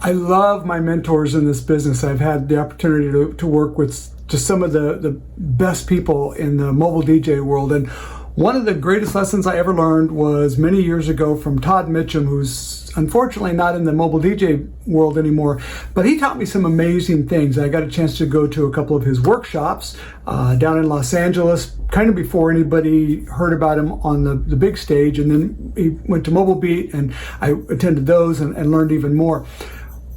I love my mentors in this business. I've had the opportunity to work with just some of the best people in the mobile DJ world. And one of the greatest lessons I ever learned was many years ago from Todd Mitchem, who's unfortunately not in the mobile DJ world anymore, but he taught me some amazing things. I got a chance to go to a couple of his workshops down in Los Angeles, kind of before anybody heard about him on the big stage. And then he went to Mobile Beat, and I attended those and learned even more.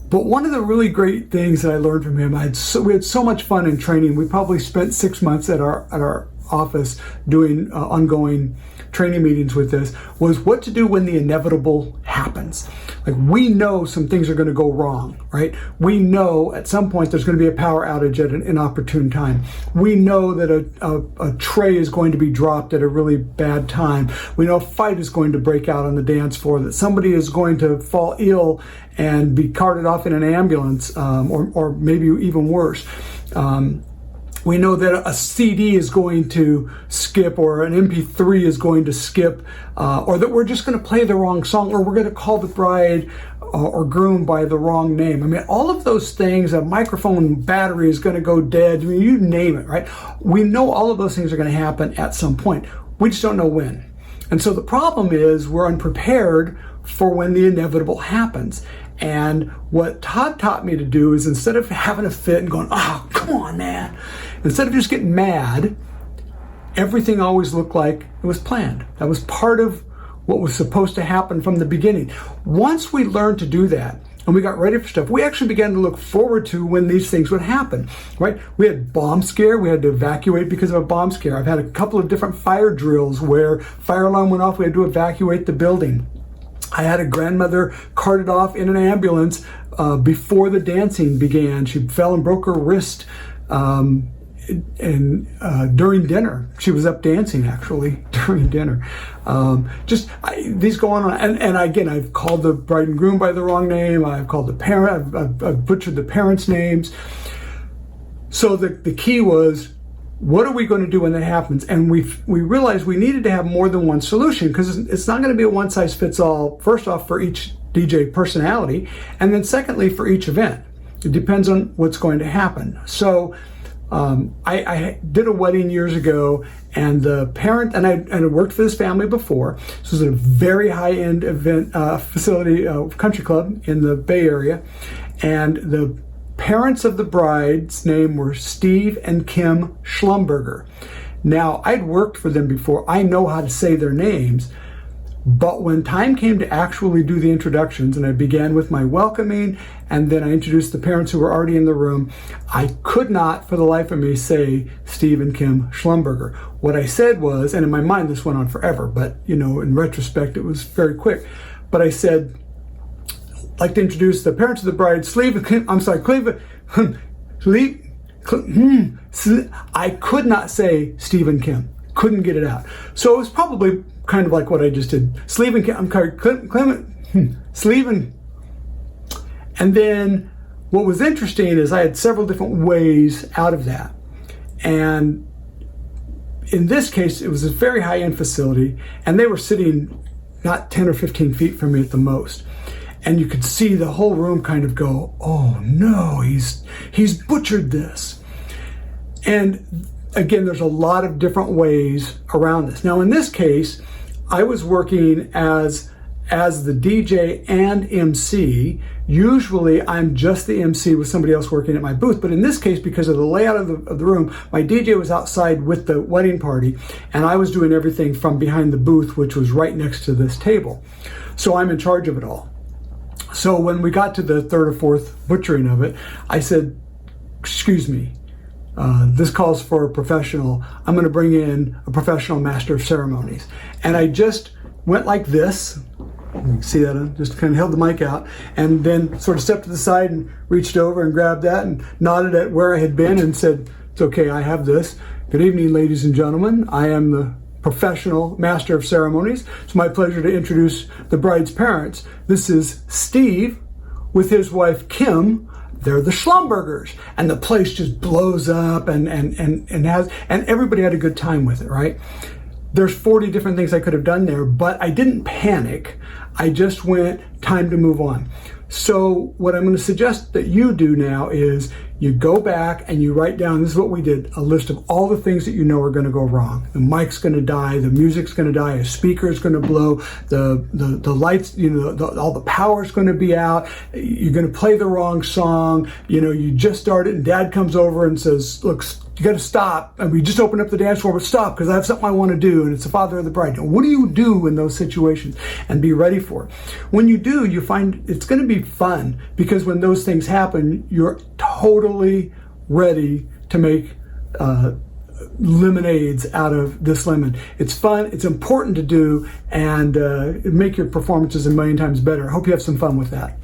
But one of the really great things that I learned from him, we had so much fun in training. We probably spent 6 months at our office doing ongoing training meetings with this, was what to do when the inevitable happens. Like, we know some things are going to go wrong, right? We know at some point there's going to be a power outage at an inopportune time. We know that a tray is going to be dropped at a really bad time. We know a fight is going to break out on the dance floor, that somebody is going to fall ill and be carted off in an ambulance, or maybe even worse. We know that a CD is going to skip, or an MP3 is going to skip, or that we're just going to play the wrong song, or we're going to call the bride or groom by the wrong name. I mean, all of those things, a microphone battery is going to go dead. I mean, you name it, right? We know all of those things are going to happen at some point. We just don't know when. And so the problem is we're unprepared for when the inevitable happens. And what Todd taught me to do is, instead of having a fit and going, oh, come on, man, instead of just getting mad, everything always looked like it was planned. That was part of what was supposed to happen from the beginning. Once we learned to do that and we got ready for stuff, we actually began to look forward to when these things would happen, right? We had bomb scare. We had to evacuate because of a bomb scare. I've had a couple of different fire drills where fire alarm went off. We had to evacuate the building. I had a grandmother carted off in an ambulance before the dancing began. She fell and broke her wrist during dinner. She was up dancing, actually, during dinner. These go on. And again, I've called the bride and groom by the wrong name. I've called the parent. I've butchered the parents' names. So the key was, what are we going to do when that happens? And we realized we needed to have more than one solution, because it's not going to be a one-size-fits-all, first off, for each DJ personality, and then secondly, for each event. It depends on what's going to happen. So I did a wedding years ago, and the parent, and I worked for this family before. This was a very high-end event facility, country club in the Bay Area, and the parents of the bride's name were Steve and Kim Schlumberger. Now, I'd worked for them before. I know how to say their names, but when time came to actually do the introductions, and I began with my welcoming, and then I introduced the parents who were already in the room, I could not for the life of me say Steve and Kim Schlumberger. What I said was, and in my mind this went on forever, but in retrospect it was very quick, but I said, I'd like to introduce the parents of the bride, I could not say Steve and Kim. Couldn't get it out. So it was probably kind of like what I just did. Sleeve and Kim, sleeve and... And then what was interesting is I had several different ways out of that. And in this case, it was a very high-end facility, and they were sitting not 10 or 15 feet from me at the most. And you could see the whole room kind of go, oh no, he's butchered this. And again, there's a lot of different ways around this. Now, in this case, I was working as the DJ and MC. Usually, I'm just the MC with somebody else working at my booth. But in this case, because of the layout of the room, my DJ was outside with the wedding party, and I was doing everything from behind the booth, which was right next to this table. So I'm in charge of it all. So when we got to the third or fourth butchering of it, I said, excuse me, this calls for a professional. I'm going to bring in a professional master of ceremonies. And I just went like this. You can see that? I just kind of held the mic out, and then sort of stepped to the side and reached over and grabbed that and nodded at where I had been and said, it's okay, I have this. Good evening, ladies and gentlemen. I am the professional master of ceremonies. It's my pleasure to introduce the bride's parents. This is Steve with his wife Kim. They're the Schlumbergers. And the place just blows up and everybody had a good time with it, right? There's 40 different things I could have done there, but I didn't panic. I just went, time to move on. So what I'm going to suggest that you do now is you go back and you write down, this is what we did, a list of all the things that you know are going to go wrong. The mic's going to die, the music's going to die, a speaker's going to blow, the lights, all the power's going to be out, you're going to play the wrong song, you just started and dad comes over and says, look, you got to stop. And we just opened up the dance floor, but stop because I have something I want to do, and it's the father of the bride. What do you do in those situations? And be ready for it. When you do, you find it's going to be fun because when those things happen, you're totally ready to make lemonades out of this lemon. It's fun, it's important to do, and make your performances a million times better. I hope you have some fun with that.